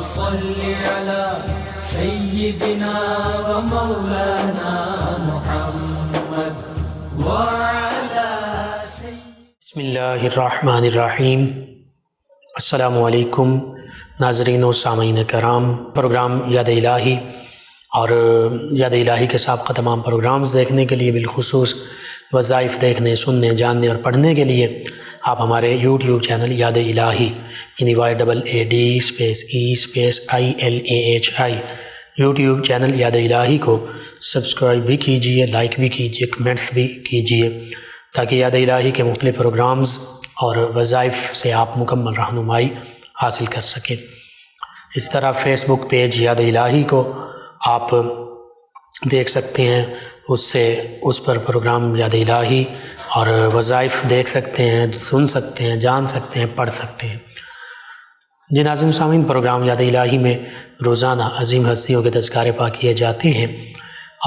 صل على سيدنا ومولانا محمد وعلى بسم اللہ الرحمن الرحیم۔ السلام علیکم ناظرین و سامعین کرام۔ پروگرام یاد الہی اور یاد الہی کے سابقہ تمام پروگرامز دیکھنے کے لیے، بالخصوص وظائف دیکھنے، سننے، جاننے اور پڑھنے کے لیے آپ ہمارے یوٹیوب چینل یاد الہی یعنی YAADSPACE یوٹیوب چینل یاد الہی کو سبسکرائب بھی کیجئے، لائک بھی کیجئے، کمنٹس بھی کیجئے، تاکہ یاد الہی کے مختلف پروگرامز اور وظائف سے آپ مکمل رہنمائی حاصل کر سکیں۔ اس طرح فیس بک پیج یاد الہی کو آپ دیکھ سکتے ہیں، اس پر پروگرام یاد الہی اور وظائف دیکھ سکتے ہیں، سن سکتے ہیں، جان سکتے ہیں، پڑھ سکتے ہیں۔ جی ناظرین سامعین، پروگرام یاد الہی میں روزانہ عظیم ہستیوں کے تذکارے پاک کیے جاتے ہیں،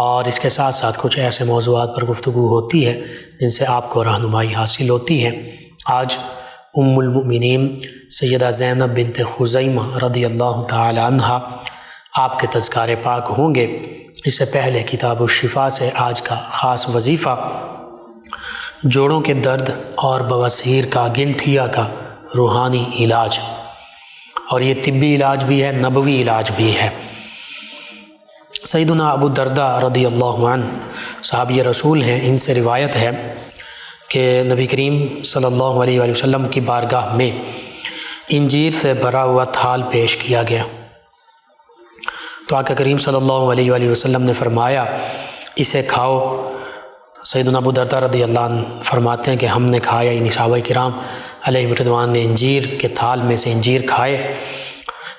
اور اس کے ساتھ ساتھ کچھ ایسے موضوعات پر گفتگو ہوتی ہے جن سے آپ کو رہنمائی حاصل ہوتی ہے۔ آج ام المؤمنین سیدہ زینب بنت خزیمہ رضی اللہ تعالی عنہ آپ کے تذکارے پاک ہوں گے۔ اس سے پہلے کتاب الشفا سے آج کا خاص وظیفہ جوڑوں کے درد اور بواسیر کا، گنٹھیا کا روحانی علاج، اور یہ طبی علاج بھی ہے، نبوی علاج بھی ہے۔ سیدنا ابو الدرداء رضی اللہ عنہ صحابی رسول ہیں، ان سے روایت ہے کہ نبی کریم صلی اللہ علیہ وآلہ وسلم کی بارگاہ میں انجیر سے بھرا ہوا تھال پیش کیا گیا، تو آقا کریم صلی اللہ علیہ وآلہ وسلم نے فرمایا اسے کھاؤ۔ سیدنا ابو الدرداء رضی اللہ عنہ فرماتے ہیں کہ ہم نے کھایا، یعنی صحابہ کرام علیہ رضوان نے انجیر کے تھال میں سے انجیر کھائے۔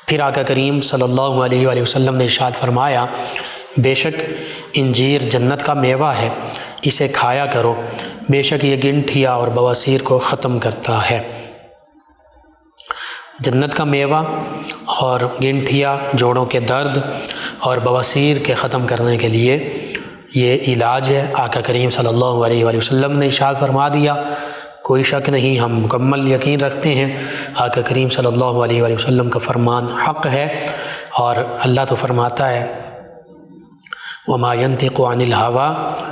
پھر آقا کریم صلی اللہ علیہ وآلہ وسلم نے ارشاد فرمایا بے شک انجیر جنت کا میوہ ہے، اسے کھایا کرو، بے شک یہ گنٹھیا اور بواسیر کو ختم کرتا ہے۔ جنت کا میوہ اور گنٹھیا، جوڑوں کے درد اور بواسیر کے ختم کرنے کے لیے یہ علاج ہے۔ آقا کریم صلی اللہ علیہ وآلہ وسلم نے ارشاد فرما دیا، کوئی شک نہیں، ہم مکمل یقین رکھتے ہیں آقا کریم صلی اللہ علیہ وآلہ وسلم کا فرمان حق ہے، اور اللہ تو فرماتا ہے وَمَا يَنْطِقُ عَنِ الْهَوَىٰ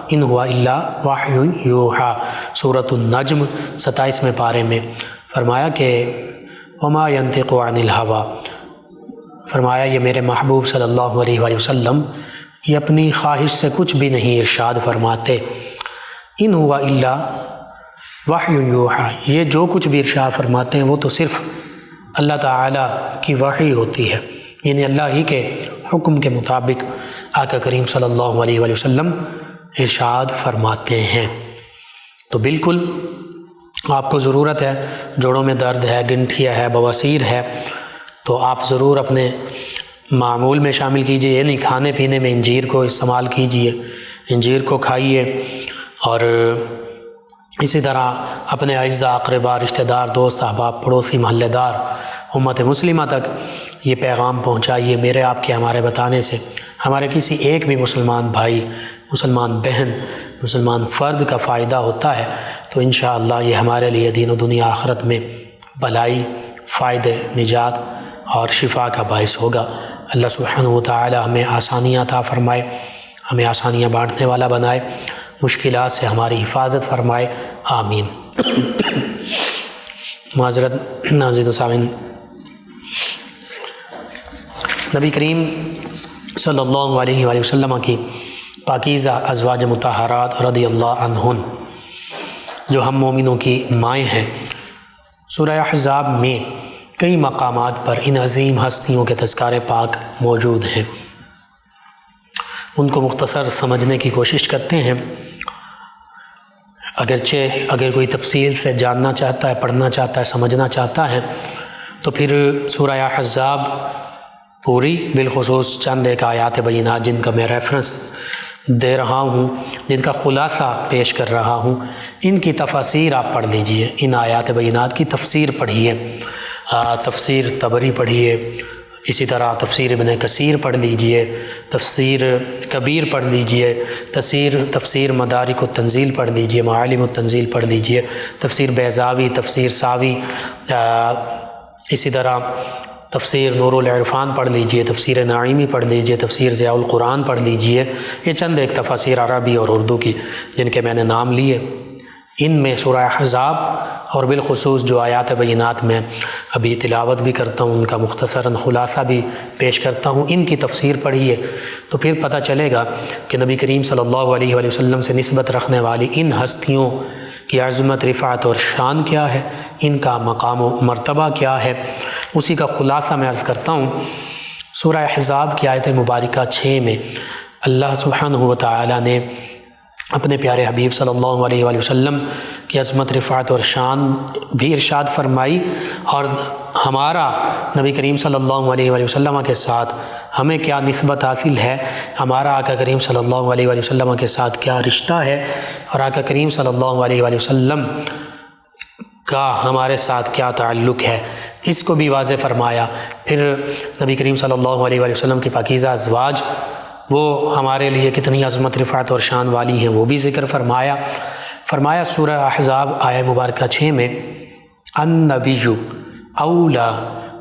إِنْ هُوَ إِلَّا وَحْيٌ يُوحَىٰ، سورۃ النجم 27ویں پارے میں فرمایا کہ وَمَا يَنْطِقُ عَنِ الْهَوَىٰ، فرمایا یہ میرے محبوب صلی اللہ علیہ وآلہ وسلم یہ اپنی خواہش سے کچھ بھی نہیں ارشاد فرماتے، إِنْ هُوَ إِلَّا وَحْيٌ يُوحَىٰ، یہ جو کچھ بھی ارشاد فرماتے ہیں وہ تو صرف اللہ تعالیٰ کی وحی ہوتی ہے، یعنی اللہ ہی کے حکم کے مطابق آقا کریم صلی اللہ علیہ وآلہ وسلم ارشاد فرماتے ہیں۔ تو بالکل آپ کو ضرورت ہے، جوڑوں میں درد ہے، گنٹھیا ہے، بواسیر ہے، تو آپ ضرور اپنے معمول میں شامل کیجئے، یہ نہیں کھانے پینے میں انجیر کو استعمال کیجئے، انجیر کو کھائیے، اور اسی طرح اپنے اعزاء، اقرباء، رشتہ دار، دوست، احباب، پڑوسی، محلے دار، امت مسلمہ تک یہ پیغام پہنچائیے۔ میرے آپ کے، ہمارے بتانے سے ہمارے کسی ایک بھی مسلمان بھائی، مسلمان بہن، مسلمان فرد کا فائدہ ہوتا ہے تو انشاءاللہ یہ ہمارے لیے دین و دنیا آخرت میں بھلائی، فائدے، نجات اور شفا کا باعث ہوگا۔ اللہ سبحانہ و تعالی ہمیں آسانیاں عطا فرمائے، ہمیں آسانیاں بانٹنے والا بنائے، مشکلات سے ہماری حفاظت فرمائے، آمین۔ معذرت ناظرین و سامعین، نبی کریم صلی اللہ علیہ وآلہ وسلم کی پاکیزہ ازواج مطہرات رضی اللہ عنہن جو ہم مومنوں کی مائیں ہیں، سورہ احزاب میں کئی مقامات پر ان عظیم ہستیوں کے تذکارے پاک موجود ہیں، ان کو مختصر سمجھنے کی کوشش کرتے ہیں۔ اگرچہ اگر کوئی تفصیل سے جاننا چاہتا ہے، پڑھنا چاہتا ہے، سمجھنا چاہتا ہے تو پھر سورہ احزاب پوری، بالخصوص چند ایک آیات بینات جن کا میں ریفرنس دے رہا ہوں، جن کا خلاصہ پیش کر رہا ہوں، ان کی تفاسیر آپ پڑھ لیجئے، ان آیات بینات کی تفسیر پڑھیے، تفسیر طبری پڑھیے، اسی طرح تفسیر ابن کثیر پڑھ لیجئے، تفسیر کبیر پڑھ لیجئے، تفسیر مدارک التنزیل پڑھ لیجئے، معالم التنزیل پڑھ لیجئے، تفسیر بیضاوی، تفسیر ساوی، اسی طرح تفسیر نور العرفان پڑھ لیجئے، تفسیر نعیمی پڑھ لیجئے، تفسیر ضیاء القرآن پڑھ لیجئے۔ یہ چند ایک تفاسیر عربی اور اردو کی جن کے میں نے نام لیے۔ ان میں سورہ احزاب اور بالخصوص جو آیات بینات میں ابھی تلاوت بھی کرتا ہوں، ان کا مختصراً خلاصہ بھی پیش کرتا ہوں، ان کی تفسیر پڑھیے تو پھر پتہ چلے گا کہ نبی کریم صلی اللہ علیہ وآلہ وسلم سے نسبت رکھنے والی ان ہستیوں کی عظمت، رفعت اور شان کیا ہے، ان کا مقام و مرتبہ کیا ہے۔ اسی کا خلاصہ میں عرض کرتا ہوں۔ سورہ احزاب کی آیت مبارکہ 6 میں اللہ سبحانہ و تعالی نے اپنے پیارے حبیب صلی اللہ علیہ وآلہ وسلم کی عظمت، رفعت اور شان بھی ارشاد فرمائی، اور ہمارا نبی کریم صلی اللہ علیہ وآلہ وسلم کے ساتھ ہمیں کیا نسبت حاصل ہے، ہمارا آقا کریم صلی اللہ علیہ وآلہ وسلم کے ساتھ کیا رشتہ ہے، اور آقا کریم صلی اللہ علیہ وآلہ وسلم کا ہمارے ساتھ کیا تعلق ہے، اس کو بھی واضح فرمایا۔ پھر نبی کریم صلی اللہ علیہ وآلہ وسلم کی پاکیزہ ازواج وہ ہمارے لیے کتنی عظمت، رفعت اور شان والی ہیں، وہ بھی ذکر فرمایا سورہ احزاب آیہ مبارکہ 6 میں النبی اولا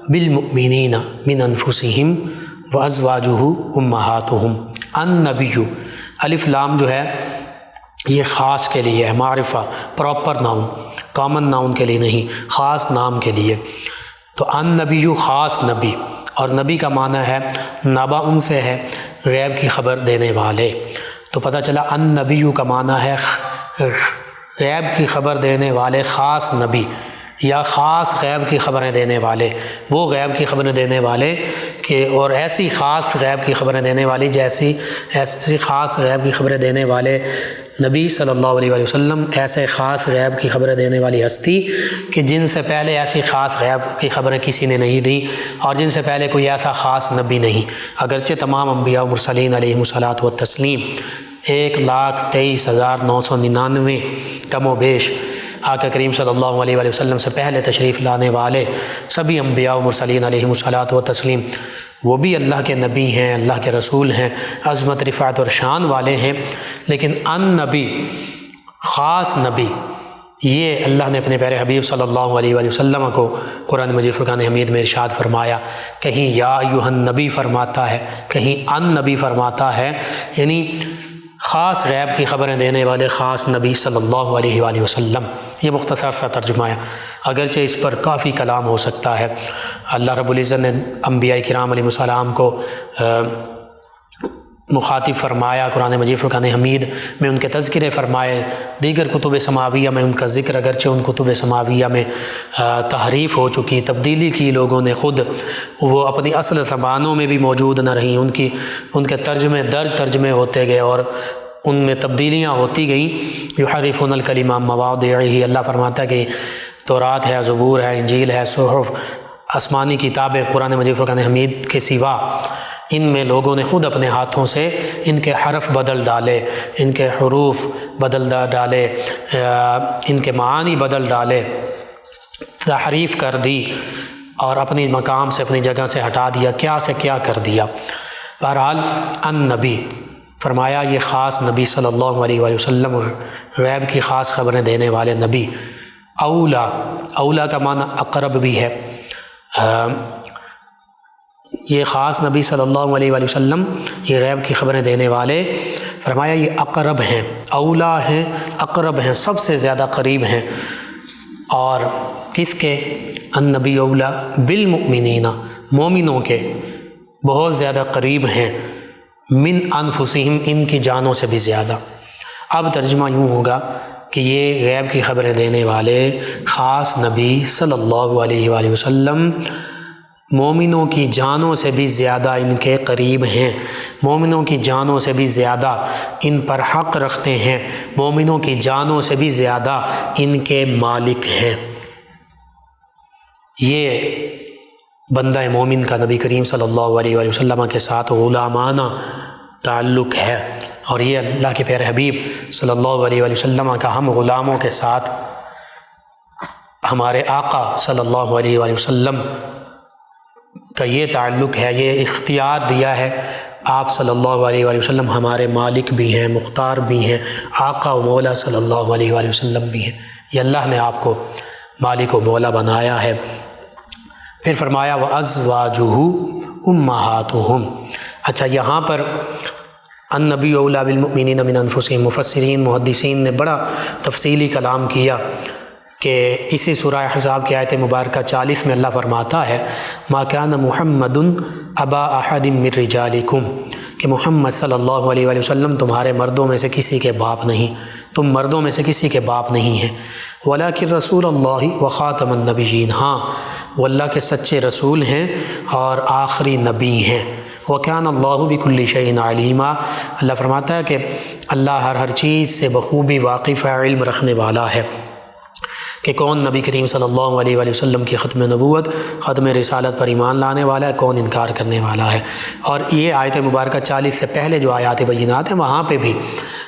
بالمؤمنین من انفسہم وازواجہ امہاتہم۔ النبی، الف لام جو ہے یہ خاص کے لیے ہے، معرفہ، پراپر ناؤن، کامن ناؤن کے لیے نہیں، خاص نام کے لیے۔ تو النبی خاص نبی، اور نبی کا معنی ہے نبا، ان سے ہے غیب کی خبر دینے والے۔ تو پتہ چلا النبی کا معنی ہے غیب کی خبر دینے والے، خاص نبی یا خاص غیب کی خبریں دینے والے، وہ غیب کی خبریں دینے والے کہ اور ایسی خاص غیب کی خبریں دینے والی ایسی خاص غیب کی خبریں دینے والے نبی صلی اللہ علیہ وآلہ وسلم، ایسے خاص غیب کی خبریں دینے والی ہستی کہ جن سے پہلے ایسی خاص غیب کی خبریں کسی نے نہیں دیں، اور جن سے پہلے کوئی ایسا خاص نبی نہیں۔ اگرچہ تمام انبیاء و مرسلین علیہم الصلاۃ والتسلیم 1,23,999 کم و بیش آقا کریم صلی اللہ علیہ وآلہ وسلم سے پہلے تشریف لانے والے سبھی انبیاء و مرسلین علیہم الصلاۃ والتسلیم، وہ بھی اللہ کے نبی ہیں، اللہ کے رسول ہیں، عظمت، رفعت اور شان والے ہیں۔ لیکن النبی، خاص نبی، یہ اللہ نے اپنے پیارے حبیب صلی اللہ علیہ وآلہ وسلم کو قرآن مجید فرقان حمید میں ارشاد فرمایا۔ کہیں یا ایھا النبی فرماتا ہے، کہیں النبی فرماتا ہے، یعنی خاص غیب کی خبریں دینے والے خاص نبی صلی اللہ علیہ وآلہ وسلم۔ یہ مختصر سا ترجمہ ہے، اگرچہ اس پر کافی کلام ہو سکتا ہے۔ اللہ رب العزت نے انبیاء کرام علیہ السلام کو مخاطب فرمایا، قرآن مجید فرقان حمید میں ان کے تذکرے فرمائے، دیگر کتب سماویہ میں ان کا ذکر، اگرچہ ان کتب سماویہ میں تحریف ہو چکی، تبدیلی کی لوگوں نے خود، وہ اپنی اصل زبانوں میں بھی موجود نہ رہیں، ان کے ترجمے ہوتے گئے اور ان میں تبدیلیاں ہوتی گئیں۔ یحرفون الکلم عن مواضعہ، اللہ فرماتا ہے کہ تورات ہے، زبور ہے، انجیل ہے، صحف، آسمانی کتابیں قرآن مجید فرقان حمید کے سوا، ان میں لوگوں نے خود اپنے ہاتھوں سے ان کے حرف بدل ڈالے، ان کے حروف بدل ڈالے، ان کے معانی بدل ڈالے، تحریف کر دی اور اپنی مقام سے، اپنی جگہ سے ہٹا دیا، کیا سے کیا کر دیا۔ بہرحال النبی فرمایا یہ خاص نبی صلی اللہ علیہ وآلہ وسلم، غیب کی خاص خبریں دینے والے نبی۔ اولا کا معنی اقرب بھی ہے، یہ خاص نبی صلی اللہ علیہ وآلہ وسلم، یہ غیب کی خبریں دینے والے، فرمایا یہ اقرب ہیں، اولا ہیں، اقرب ہیں، سب سے زیادہ قریب ہیں۔ اور کس کے؟ النبی اولا بالمؤمنین، مومنوں کے بہت زیادہ قریب ہیں، من انفسہم، ان کی جانوں سے بھی زیادہ۔ اب ترجمہ یوں ہوگا کہ یہ غیب کی خبریں دینے والے خاص نبی صلی اللہ علیہ وآلہ وسلم مومنوں کی جانوں سے بھی زیادہ ان کے قریب ہیں، مومنوں کی جانوں سے بھی زیادہ ان پر حق رکھتے ہیں، مومنوں کی جانوں سے بھی زیادہ ان کے مالک ہیں۔ یہ بندہ مومن کا نبی کریم صلی اللہ علیہ وآلہ وسلم کے ساتھ غلامانہ تعلق ہے، اور یہ اللہ کے پیارے حبیب صلی اللہ علیہ وآلہ وسلم کا ہم غلاموں کے ساتھ ہمارے آقا صلی اللہ علیہ وآلہ وسلم کا یہ تعلق ہے، یہ اختیار دیا ہے۔ آپ صلی اللہ علیہ وآلہ وسلم ہمارے مالک بھی ہیں، مختار بھی ہیں، آقا و مولا صلی اللہ علیہ وآلہ وسلم بھی ہیں۔ یہ اللہ نے آپ کو مالک و مولا بنایا ہے۔ پھر فرمایا وَأَزْوَاجُهُ أُمَّهَاتُهُمْ۔ اچھا، یہاں پر النبی اولیٰ بالمؤمنین من انفسہم، مفسرین محدثین نے بڑا تفصیلی کلام کیا کہ اسی سورہ احزاب کی آیت مبارکہ 40 میں اللہ فرماتا ہے ما کان محمد ابا احد من رجالکم، کہ محمد صلی اللہ علیہ وآلہ وسلم تمہارے مردوں میں سے کسی کے باپ نہیں، تم مردوں میں سے کسی کے باپ نہیں ہیں، ولیکن رسول اللہ وخاتم النبیین، ہاں وہ اللہ کے سچے رسول ہیں اور آخری نبی ہیں، وَكَانَ اللَّهُ بِكُلِّ شَيْءٍ عَلِيمًا، اللہ فرماتا ہے کہ اللہ ہر چیز سے بخوبی واقف ہے، علم رکھنے والا ہے کہ کون نبی کریم صلی اللہ علیہ وآلہ وسلم کی ختم نبوت، ختم رسالت پر ایمان لانے والا ہے، کون انکار کرنے والا ہے۔ اور یہ آیت مبارکہ 40 سے پہلے جو آیات بینات ہیں وہاں پہ بھی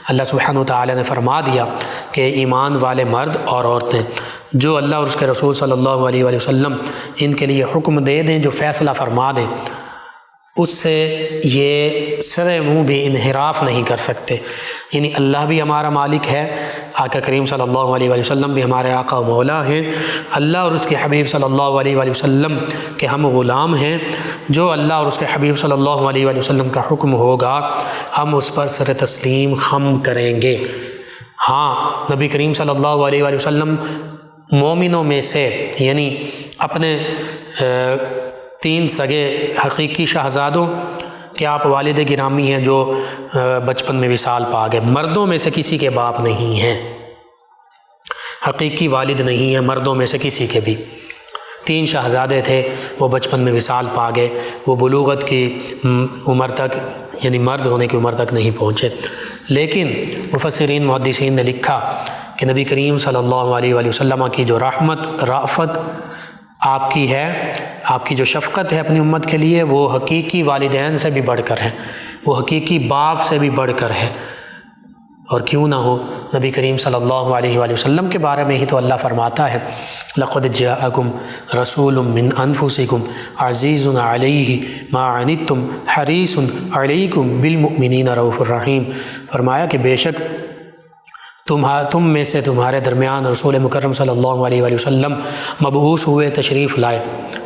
اللہ سبحانہ وتعالی نے فرما دیا کہ ایمان والے مرد اور عورتیں جو اللہ اور اس کے رسول صلی اللہ علیہ وآلہ وسلم ان کے لیے حکم دے دیں، جو فیصلہ فرما دیں، اس سے یہ سر منہ بھی انحراف نہیں کر سکتے۔ یعنی اللہ بھی ہمارا مالک ہے، آقا کریم صلی اللہ علیہ وآلہ وسلم بھی ہمارے آقا و مولا ہیں، اللہ اور اس کے حبیب صلی اللہ علیہ وآلہ وسلم کے ہم غلام ہیں، جو اللہ اور اس کے حبیب صلی اللہ علیہ وآلہ وسلم کا حکم ہوگا ہم اس پر سر تسلیم خم کریں گے۔ ہاں، نبی کریم صلی اللہ علیہ وآلہ وسلم مومنوں میں سے، یعنی اپنے 3 سگے حقیقی شہزادوں کہ آپ والد گرامی ہیں جو بچپن میں وصال پا گئے، مردوں میں سے کسی کے باپ نہیں ہیں، حقیقی والد نہیں ہیں مردوں میں سے کسی کے بھی۔ 3 شہزادے تھے، وہ بچپن میں وصال پا گئے، وہ بلوغت کی عمر تک، یعنی مرد ہونے کی عمر تک نہیں پہنچے۔ لیکن مفسرین محدثین نے لکھا کہ نبی کریم صلی اللہ علیہ وآلہ وسلم کی جو رحمت رافت آپ کی ہے، آپ کی جو شفقت ہے اپنی امت کے لیے، وہ حقیقی والدین سے بھی بڑھ کر ہے، وہ حقیقی باپ سے بھی بڑھ کر ہے۔ اور کیوں نہ ہو، نبی کریم صلی اللہ علیہ وآلہ وسلم کے بارے میں ہی تو اللہ فرماتا ہے لَقَدْ جَاءَكُمْ رَسُولٌ مِّنْ أَنفُسِكُمْ عَزِيزٌ عَلَيْهِ مَا عَنِتُّمْ حَرِيصٌ عَلَيْكُمْ بِالْمُؤْمِنِينَ رَءُوفٌ رَحِيمٌ، فرمایا کہ بے شک تم میں سے تمہارے درمیان رسول مکرم صلی اللہ علیہ وآلہ وسلم مبعوث ہوئے، تشریف لائے۔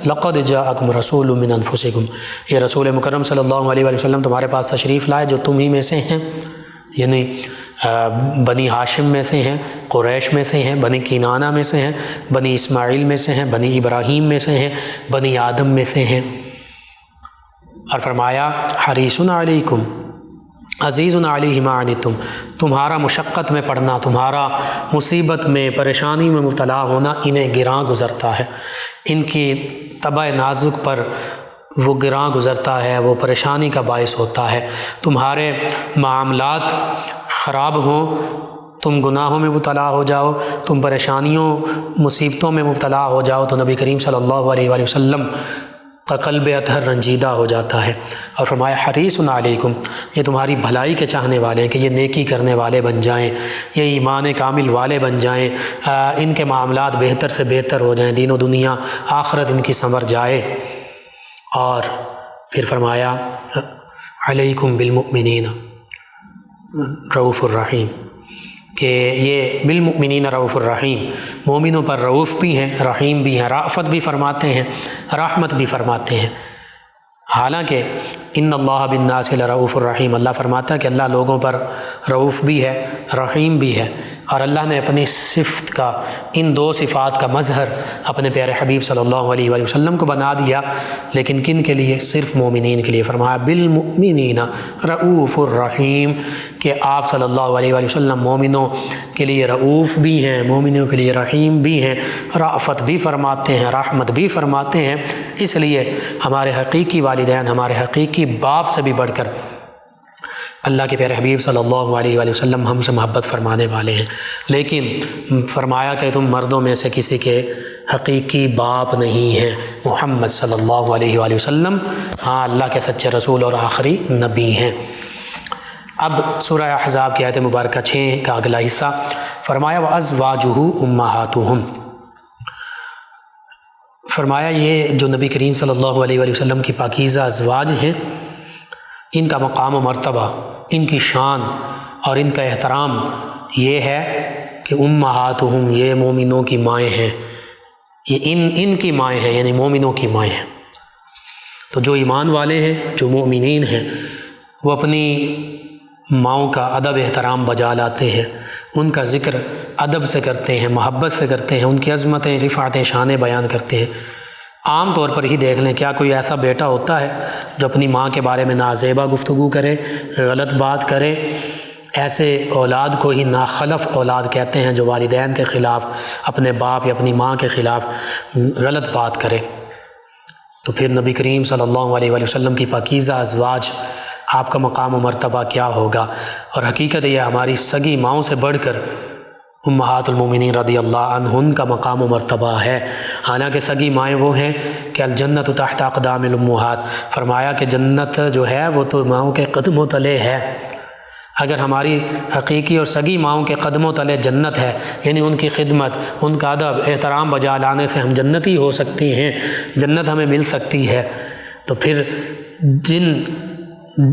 لقد جاءکم رسول من انفسکم، یہ رسول مکرم صلی اللہ علیہ وآلہ وسلم تمہارے پاس تشریف لائے جو تم ہی میں سے ہیں، یعنی بنی ہاشم میں سے ہیں، قریش میں سے ہیں، بنی کنانہ میں سے ہیں، بنی اسماعیل میں سے ہیں، بنی ابراہیم میں سے ہیں، بنی آدم میں سے ہیں۔ اور فرمایا حریص علیکم عزیز علیہ ما عنتم، تمہارا مشقت میں پڑنا، تمہارا مصیبت میں پریشانی میں مبتلا ہونا انہیں گراں گزرتا ہے، ان کی طبع نازک پر وہ گراں گزرتا ہے، وہ پریشانی کا باعث ہوتا ہے۔ تمہارے معاملات خراب ہوں، تم گناہوں میں مبتلا ہو جاؤ، تم پریشانیوں مصیبتوں میں مبتلا ہو جاؤ تو نبی کریم صلی اللہ علیہ وآلہ وسلم کا قلب اطہر رنجیدہ ہو جاتا ہے۔ اور فرمایا حریص علیکم، یہ تمہاری بھلائی کے چاہنے والے ہیں کہ یہ نیکی کرنے والے بن جائیں، یہ ایمان کامل والے بن جائیں، ان کے معاملات بہتر سے بہتر ہو جائیں، دین و دنیا آخرت ان کی سنور جائے۔ اور پھر فرمایا علیکم بالمؤمنین رؤوف الرحیم، کہ یہ بالمؤمنین رؤوف الرحیم، مومنوں پر رؤوف بھی ہیں، رحیم بھی ہیں، رافت بھی فرماتے ہیں، رحمت بھی فرماتے ہیں۔ حالانکہ ان اللہ بالناس لرؤوف الرحیم، اللہ فرماتا ہے کہ اللہ لوگوں پر رؤوف بھی ہے، رحیم بھی ہے۔ اور اللہ نے اپنی صفت کا، ان 2 صفات کا مظہر اپنے پیارے حبیب صلی اللہ علیہ وآلہ وسلم کو بنا دیا، لیکن کن کے لیے؟ صرف مومنین کے لیے۔ فرمایا بالمؤمنین رؤوف الرحیم، کہ آپ صلی اللہ علیہ وآلہ وسلم مومنوں کے لیے رؤوف بھی ہیں، مومنوں کے لیے رحیم بھی ہیں، رافت بھی فرماتے ہیں، رحمت بھی فرماتے ہیں۔ اس لیے ہمارے حقیقی والدین، ہمارے حقیقی باپ سے بھی بڑھ کر اللہ کے پیارے حبیب صلی اللہ علیہ وآلہ وسلم ہم سے محبت فرمانے والے ہیں۔ لیکن فرمایا کہ تم مردوں میں سے کسی کے حقیقی باپ نہیں ہیں، محمد صلی اللہ علیہ وآلہ وسلم ہاں اللہ کے سچے رسول اور آخری نبی ہیں۔ اب سورہ احزاب کی آیت مبارکہ 6 کا اگلا حصہ فرمایا وَأَزْوَاجُهُ أُمَّهَاتُهُمْ، فرمایا یہ جو نبی کریم صلی اللہ علیہ وآلہ وسلم کی پاکیزہ ازواج ہیں، ان کا مقام و مرتبہ، ان کی شان اور ان کا احترام یہ ہے کہ امہاتہم، یہ مومنوں کی مائیں ہیں، یہ ان کی مائیں ہیں، یعنی مومنوں کی مائیں ہیں۔ تو جو ایمان والے ہیں، جو مومنین ہیں، وہ اپنی ماؤں کا ادب احترام بجا لاتے ہیں، ان کا ذکر ادب سے کرتے ہیں، محبت سے کرتے ہیں، ان کی عظمتیں، رفعتیں، شانیں بیان کرتے ہیں۔ عام طور پر ہی دیکھ لیں، کیا کوئی ایسا بیٹا ہوتا ہے جو اپنی ماں کے بارے میں نازیبا گفتگو کرے، غلط بات کرے؟ ایسے اولاد کو ہی ناخلف اولاد کہتے ہیں، جو والدین کے خلاف، اپنے باپ یا اپنی ماں کے خلاف غلط بات کرے۔ تو پھر نبی کریم صلی اللہ علیہ وآلہ وسلم کی پاکیزہ ازواج، آپ کا مقام و مرتبہ کیا ہوگا؟ اور حقیقت یہ ہماری سگی ماؤں سے بڑھ کر امہات المومنین رضی اللہ عنہن کا مقام و مرتبہ ہے۔ حالانکہ سگی مائیں وہ ہیں کہ الجنت تحت اقدام الامہات، فرمایا کہ جنت جو ہے وہ تو ماؤں کے قدموں تلے ہے۔ اگر ہماری حقیقی اور سگی ماؤں کے قدموں تلے جنت ہے، یعنی ان کی خدمت، ان کا ادب احترام بجا لانے سے ہم جنتی ہو سکتے ہیں، جنت ہمیں مل سکتی ہے، تو پھر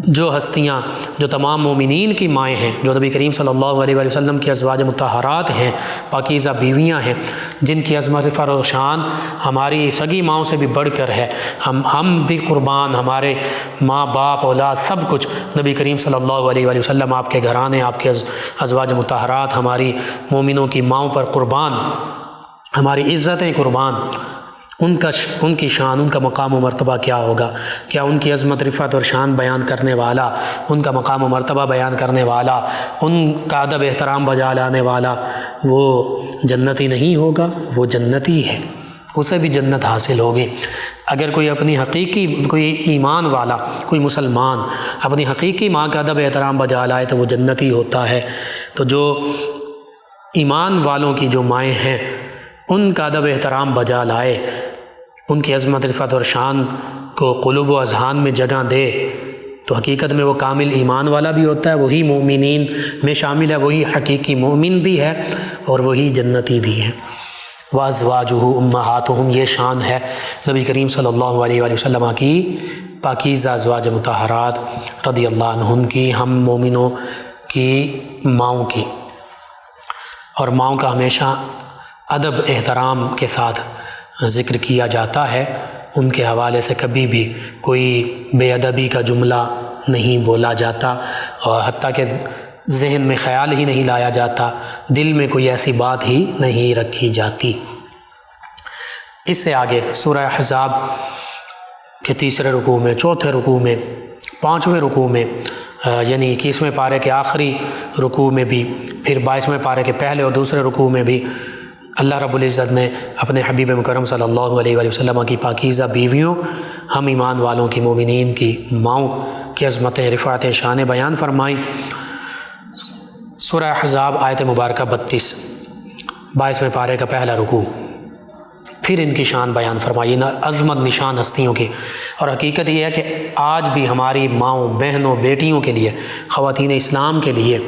جو ہستیاں، جو تمام مومنین کی مائیں ہیں، جو نبی کریم صلی اللہ علیہ وآلہ وسلم کی ازواج مطہرات ہیں، پاکیزہ بیویاں ہیں، جن کی عظمت رفعت و شان ہماری سگی ماؤں سے بھی بڑھ کر ہے، ہم بھی قربان، ہمارے ماں باپ اولاد سب کچھ نبی کریم صلی اللہ علیہ وآلہ وسلم، آپ کے گھرانے، آپ کے ازواج مطہرات، ہماری مومنوں کی ماؤں پر قربان، ہماری عزتیں قربان۔ ان کی شان، ان کا مقام و مرتبہ کیا ہوگا؟ کیا ان کی عظمت، رفعت اور شان بیان کرنے والا، ان کا مقام و مرتبہ بیان کرنے والا، ان کا ادب احترام بجا لانے والا وہ جنتی نہیں ہوگا؟ وہ جنتی ہے، اسے بھی جنت حاصل ہوگی۔ اگر کوئی اپنی حقیقی، کوئی ایمان والا، کوئی مسلمان اپنی حقیقی ماں کا ادب احترام بجا لائے تو وہ جنتی ہوتا ہے۔ تو جو ایمان والوں کی جو مائیں ہیں، ان کا ادب احترام بجا لائے، ان کی عظمت، رفعت اور شان کو قلوب و اذہان میں جگہ دے، تو حقیقت میں وہ کامل ایمان والا بھی ہوتا ہے، وہی مومنین میں شامل ہے، وہی حقیقی مومن بھی ہے اور وہی جنتی بھی ہے۔ وَأَزْوَاجُهُ أُمَّهَاتُهُمْ، یہ شان ہے نبی کریم صلی اللہ علیہ وآلہ وسلم کی پاکیزہ ازواج مطہرات رضی اللہ عنہن کی، ہم مومنوں کی ماؤں کی۔ اور ماؤں کا ہمیشہ ادب احترام کے ساتھ ذکر کیا جاتا ہے، ان کے حوالے سے کبھی بھی کوئی بے ادبی کا جملہ نہیں بولا جاتا، اور حتیٰ کہ ذہن میں خیال ہی نہیں لایا جاتا، دل میں کوئی ایسی بات ہی نہیں رکھی جاتی۔ اس سے آگے سورہ احزاب کے تیسرے رکوع میں، چوتھے رکوع میں، پانچویں رکوع میں، یعنی 21ویں پارے کے آخری رکوع میں بھی، پھر 22ویں پارے کے پہلے اور دوسرے رکوع میں بھی اللہ رب العزت نے اپنے حبیب مکرم صلی اللہ علیہ وآلہ وسلم کی پاکیزہ بیویوں، ہم ایمان والوں کی، مومنین کی ماؤں کی عظمتیں، رفعتیں، شانیں بیان فرمائیں۔ سورہ احزاب آیت مبارکہ 32، 22ویں پارے کا پہلا رکوع، پھر ان کی شان بیان فرمائی، عظمت نشان ہستیوں کی۔ اور حقیقت یہ ہے کہ آج بھی ہماری ماؤں، بہنوں، بیٹیوں کے لیے، خواتین اسلام کے لیے،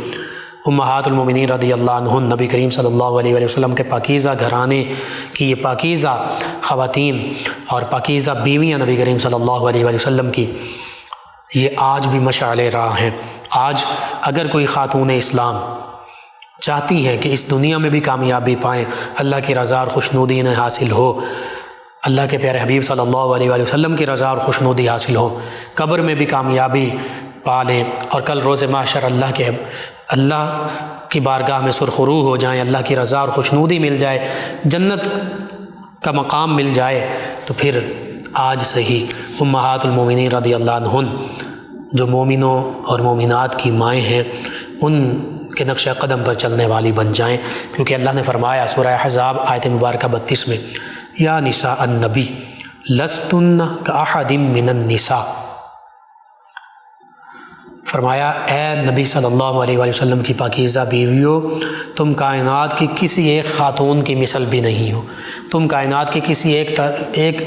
امہات المومنین رضی اللہ عنہن، نبی کریم صلی اللہ علیہ وآلہ وسلم کے پاکیزہ گھرانے کی یہ پاکیزہ خواتین اور پاکیزہ بیویاں نبی کریم صلی اللہ علیہ وآلہ وسلم کی، یہ آج بھی مشعل راہ ہیں۔ آج اگر کوئی خاتون اسلام چاہتی ہیں کہ اس دنیا میں بھی کامیابی پائیں، اللہ کی رضا اور خوشنودی انہیں حاصل ہو، اللہ کے پیارے حبیب صلی اللہ علیہ وآلہ وسلم کی رضا اور خوشنودی حاصل ہو، قبر میں بھی کامیابی پا لیں، اور کل روز محشر اللہ کی بارگاہ میں سرخرو ہو جائیں، اللہ کی رضا اور خوشنودی مل جائے، جنت کا مقام مل جائے، تو پھر آج سے ہی امہات المومنین رضی اللہ عنہن، جو مومنوں اور مومنات کی مائیں ہیں، ان کے نقش قدم پر چلنے والی بن جائیں، کیونکہ اللہ نے فرمایا سورہ احزاب آیت مبارکہ 32 میں، یا نساء النبی لستن کاحد من النساء، فرمایا اے نبی صلی اللہ علیہ وآلہ وسلم کی پاکیزہ بیویوں، تم کائنات کی کسی ایک خاتون کی مثل بھی نہیں ہو، تم کائنات کی کسی ایک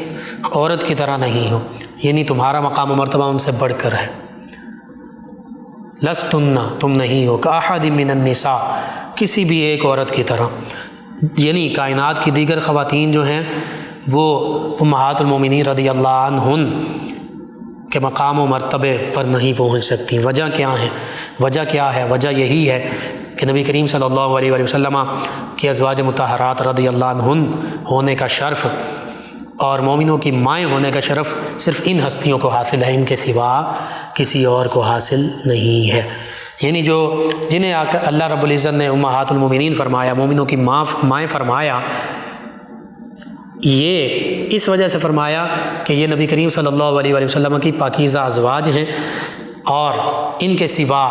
عورت کی طرح نہیں ہو، یعنی تمہارا مقام و مرتبہ ان سے بڑھ کر ہے۔ لستن، تم نہیں ہو، کاحد من النساء، کسی بھی ایک عورت کی طرح، یعنی کائنات کی دیگر خواتین جو ہیں وہ امہات المومنین رضی اللہ عنہن کے مقام و مرتبے پر نہیں پہنچ سکتی۔ وجہ کیا ہے؟ وجہ یہی ہے کہ نبی کریم صلی اللہ علیہ وآلہ وسلم کی ازواج مطہرات رضی اللہ عنہن ہونے کا شرف اور مومنوں کی مائیں ہونے کا شرف صرف ان ہستیوں کو حاصل ہے، ان کے سوا کسی اور کو حاصل نہیں ہے۔ یعنی جنہیں اللہ رب العزت نے امہات المومنین فرمایا، مومنوں کی مائیں فرمایا، یہ اس وجہ سے فرمایا کہ یہ نبی کریم صلی اللہ علیہ وآلہ وسلم کی پاکیزہ ازواج ہیں، اور ان کے سوا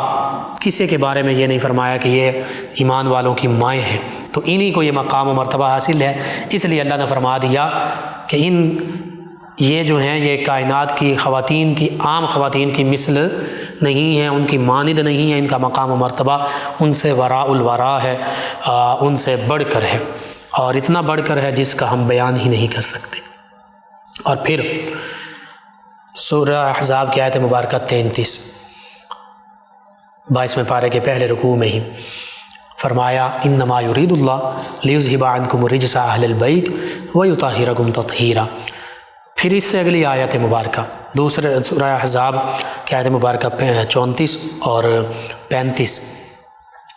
کسی کے بارے میں یہ نہیں فرمایا کہ یہ ایمان والوں کی مائیں ہیں، تو انہی کو یہ مقام و مرتبہ حاصل ہے۔ اس لیے اللہ نے فرما دیا کہ یہ جو ہیں یہ کائنات کی خواتین کی عام خواتین کی مثل نہیں ہیں، ان کی مانند نہیں ہے، ان کا مقام و مرتبہ ان سے وراء الورا ہے، ان سے بڑھ کر ہے، اور اتنا بڑھ کر ہے جس کا ہم بیان ہی نہیں کر سکتے۔ اور پھر سورہ احزاب کی آیت مبارکہ 33 22ویں پارے کے پہلے رکوع میں ہی فرمایا انما یرید اللہ لیذھب عنکم الرجس اہل البیت ویطہرکم تطہیرا۔ پھر اس سے اگلی آیت مبارکہ دوسرے سورہ احزاب کی آیت مبارکہ 34 اور 35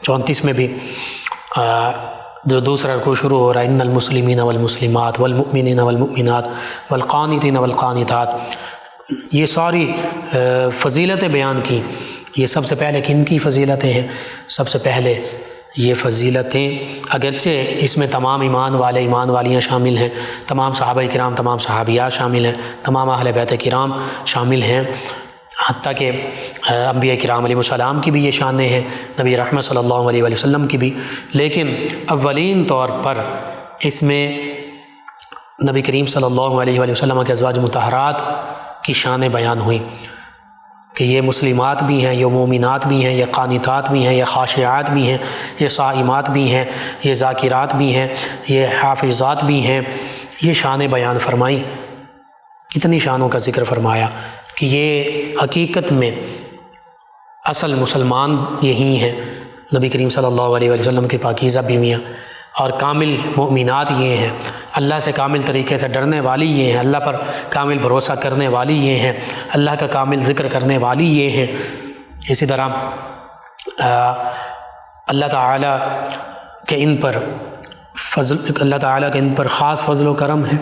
34 میں بھی جو دوسرا رکوع شروع ہو رہا ہے ان المسلمین والمسلمات والمؤمنین والمؤمنات والقانتین والقانتات، یہ ساری فضیلتیں بیان کی۔ یہ سب سے پہلے کن کی فضیلتیں ہیں؟ سب سے پہلے یہ فضیلتیں اگرچہ اس میں تمام ایمان والے ایمان والیاں شامل ہیں، تمام صحابہ کرام تمام صحابیات شامل ہیں، تمام اہل بیت کرام شامل ہیں، حتیٰ کہ انبیاء کرام علیہ السلام کی بھی یہ شانیں ہیں، نبی رحمت صلی اللہ علیہ وآلہ وسلم کی بھی، لیکن اولین طور پر اس میں نبی کریم صلی اللہ علیہ وآلہ وسلم کے ازواج مطہرات کی شانیں بیان ہوئیں کہ یہ مسلمات بھی ہیں، یہ مومنات بھی ہیں، یہ قانتات بھی ہیں، یہ خاشعات بھی ہیں، یہ صائمات بھی ہیں، یہ ذاکرات بھی ہیں، یہ حافظات بھی ہیں۔ یہ شانیں بیان فرمائیں، کتنی شانوں کا ذکر فرمایا کہ یہ حقیقت میں اصل مسلمان یہی ہیں، نبی کریم صلی اللہ علیہ وآلہ وسلم کی پاکیزہ بیویاں، اور کامل مؤمنات یہ ہیں، اللہ سے کامل طریقے سے ڈرنے والی یہ ہیں، اللہ پر کامل بھروسہ کرنے والی یہ ہیں، اللہ کا کامل ذکر کرنے والی یہ ہیں۔ اسی طرح اللہ تعالیٰ کے ان پر خاص فضل و کرم ہے۔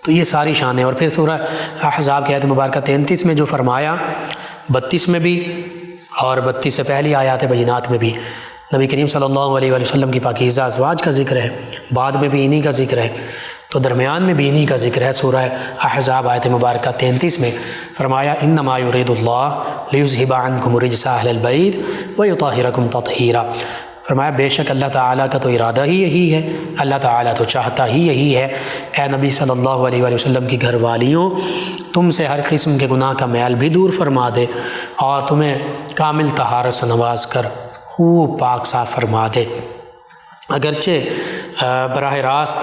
تو یہ ساری شانیں، اور پھر سورہ احزاب کی آیت مبارکہ 33 میں جو فرمایا، 32 میں بھی اور 32 سے پہلی آیات بینات میں بھی نبی کریم صلی اللہ علیہ وآلہ وسلم کی پاکیزہ ازواج کا ذکر ہے، بعد میں بھی انہی کا ذکر ہے، تو درمیان میں بھی انہی کا ذکر ہے۔ سورہ احزاب آیت مبارکہ 33 میں فرمایا انما یرید اللہ لیذھب عنکم الرجس اہل البیت ویطہرکم تطہیرا۔ فرمایا بے شک اللہ تعالیٰ کا تو ارادہ ہی یہی ہے، اللہ تعالیٰ تو چاہتا ہی یہی ہے، اے نبی صلی اللہ علیہ وآلہ وسلم کی گھر والیوں، تم سے ہر قسم کے گناہ کا میل بھی دور فرما دے، اور تمہیں کامل طہارت سے نواز کر خوب پاک صاف فرما دے۔ اگرچہ براہ راست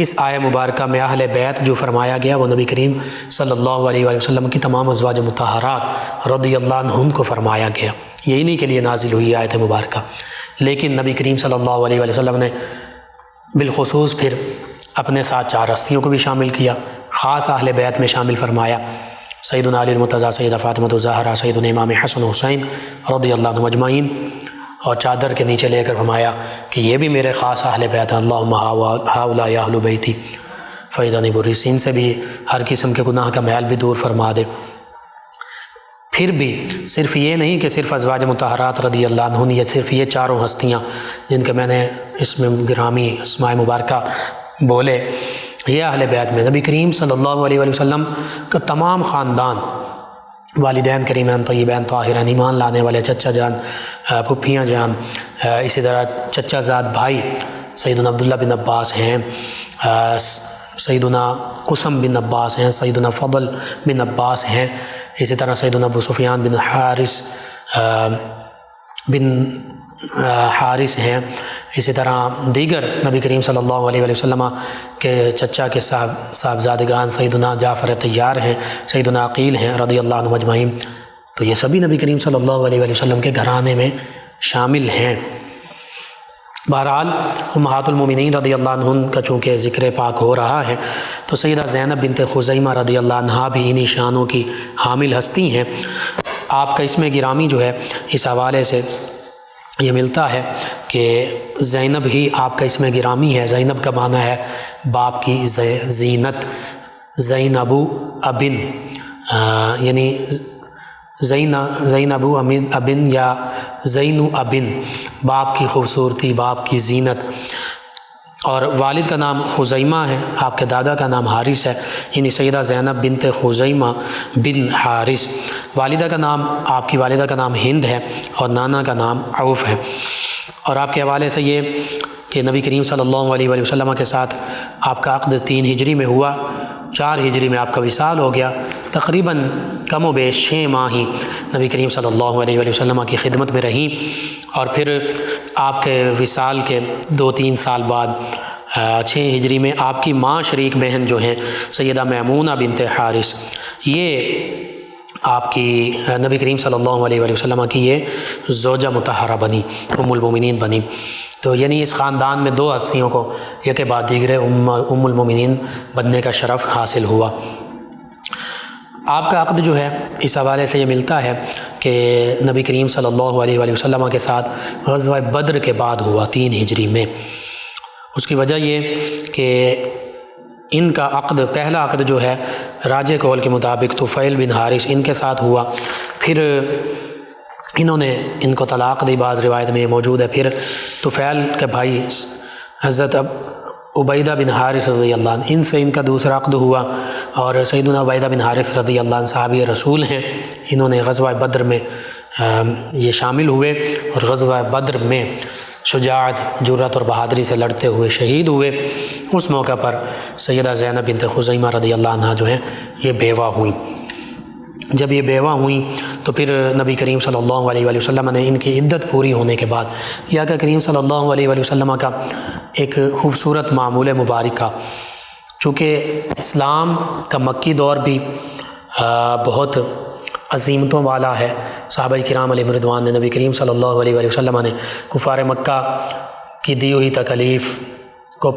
اس آیہ مبارکہ میں اہل بیت جو فرمایا گیا وہ نبی کریم صلی اللہ علیہ وآلہ وسلم کی تمام ازواج مطہرات رضی اللہ عنہن کو فرمایا گیا، یہ انہی کے لیے نازل ہوئی آیت مبارکہ، لیکن نبی کریم صلی اللہ علیہ وآلہ وسلم نے بالخصوص پھر اپنے ساتھ 4 ہستیوں کو بھی شامل کیا، خاص اہل بیت میں شامل فرمایا، سیدنا علی المرتضیٰ، سیدہ فاطمہ الزہرا، سیدنا امام حسن و حسین رضی اللہ عنہم اجمعین، اور چادر کے نیچے لے کر فرمایا کہ یہ بھی میرے خاص اہل بیت ہیں، اللہم ہؤلاء اہل بیتی فیضانی برس، ان سے بھی ہر قسم کے گناہ کا میل بھی دور فرما دے۔ پھر بھی صرف یہ نہیں کہ صرف ازواج مطہرات رضی اللہ عنہن، یہ صرف یہ 4 ہستیاں جن کے میں نے اس میں گرامی اسماء مبارکہ بولے، یہ اہل بیت میں نبی کریم صلی اللہ علیہ وآلہ وسلم کا تمام خاندان، والدین کریمین طیبین طاہرین، ایمان لانے والے چچا جان، پھپھیاں جان، اسی طرح چچا زاد بھائی سیدنا عبداللہ بن عباس ہیں، سیدنا قسم بن عباس ہیں، سیدنا فضل بن عباس ہیں، اسی طرح سیدنا ابو سفیان بن حارث ہیں، اسی طرح دیگر نبی کریم صلی اللہ علیہ وآلہ وسلم کے چچا کے صاحبزادگان سیدنا جعفر طیار ہیں، سیدنا عقیل ہیں رضی اللہ عنہ اجمعین، تو یہ سبھی نبی کریم صلی اللہ علیہ وآلہ وسلم کے گھرانے میں شامل ہیں۔ بہرحال امہات المومنین رضی اللہ عنہن کا چونکہ ذکر پاک ہو رہا ہے تو سیدہ زینب بنت خزیمہ رضی اللہ عنہا بھی انہی شانوں کی حامل ہستی ہیں۔ آپ کا اسم گرامی جو ہے اس حوالے سے یہ ملتا ہے کہ زینب ہی آپ کا اسم گرامی ہے۔ زینب کا معنی ہے باپ کی زینت، زینبو ابن، یعنی زینبو ابن یا زینو ابن، باپ کی خوبصورتی، باپ کی زینت۔ اور والد کا نام خزیمہ ہے، آپ کے دادا کا نام حارث ہے، یعنی سیدہ زینب بنت خزیمہ بن حارث۔ والدہ کا نام، آپ کی والدہ کا نام ہند ہے اور نانا کا نام عوف ہے۔ اور آپ کے حوالے سے یہ کہ نبی کریم صلی اللہ علیہ وآلہ وسلم کے ساتھ آپ کا عقد 3 ہجری میں ہوا، 4 ہجری میں آپ کا وصال ہو گیا۔ تقریباً کم و بیش 6 ماہ ہی نبی کریم صلی اللہ علیہ وآلہ وسلم کی خدمت میں رہیں، اور پھر آپ کے وصال کے 2-3 سال بعد 6 ہجری میں آپ کی ماں شریک بہن جو ہیں سیدہ میمونہ بنت حارث، یہ آپ کی نبی کریم صلی اللہ علیہ وآلہ وسلم کی یہ زوجہ مطہرہ بنی، ام المومنین بنی۔ تو یعنی اس خاندان میں 2 ہستیوں کو یک بعد دیگرے ام المومنین بننے کا شرف حاصل ہوا۔ آپ کا عقد جو ہے اس حوالے سے یہ ملتا ہے کہ نبی کریم صلی اللہ علیہ وآلہ وسلم کے ساتھ غزوہ بدر کے بعد ہوا 3 ہجری میں۔ اس کی وجہ یہ کہ ان کا عقد، پہلا عقد جو ہے راجح قول کے مطابق طفیل بن حارث ان کے ساتھ ہوا، پھر انہوں نے ان کو طلاق دی، بعض روایت میں یہ موجود ہے۔ پھر طفیل کے بھائی حضرت عبیدہ بن حارث رضی اللہ عنہ، ان سے ان کا دوسرا عقد ہوا، اور سیدنا عبیدہ بن حارث رضی اللہ عنہ صحابی رسول ہیں، انہوں نے غزوہ بدر میں یہ شامل ہوئے، اور غزوہ بدر میں شجاعت، جرأت اور بہادری سے لڑتے ہوئے شہید ہوئے۔ اس موقع پر سیدہ زینب بنت خزیمہ رضی اللہ عنہ جو ہیں یہ بیوہ ہوئیں۔ جب یہ بیوہ ہوئیں تو پھر نبی کریم صلی اللہ علیہ وآلہ وسلم نے ان کی عدت پوری ہونے کے بعد، یا کہ کریم صلی اللہ علیہ وآلہ وسلم کا ایک خوبصورت معمول مبارکہ، چونکہ اسلام کا مکی دور بھی بہت عظیمتوں والا ہے، صحابہ کرام علیہم رضوان نے نبی کریم صلی اللہ علیہ وآلہ وسلم نے کفار مکہ کی دی ہوئی تکلیف کو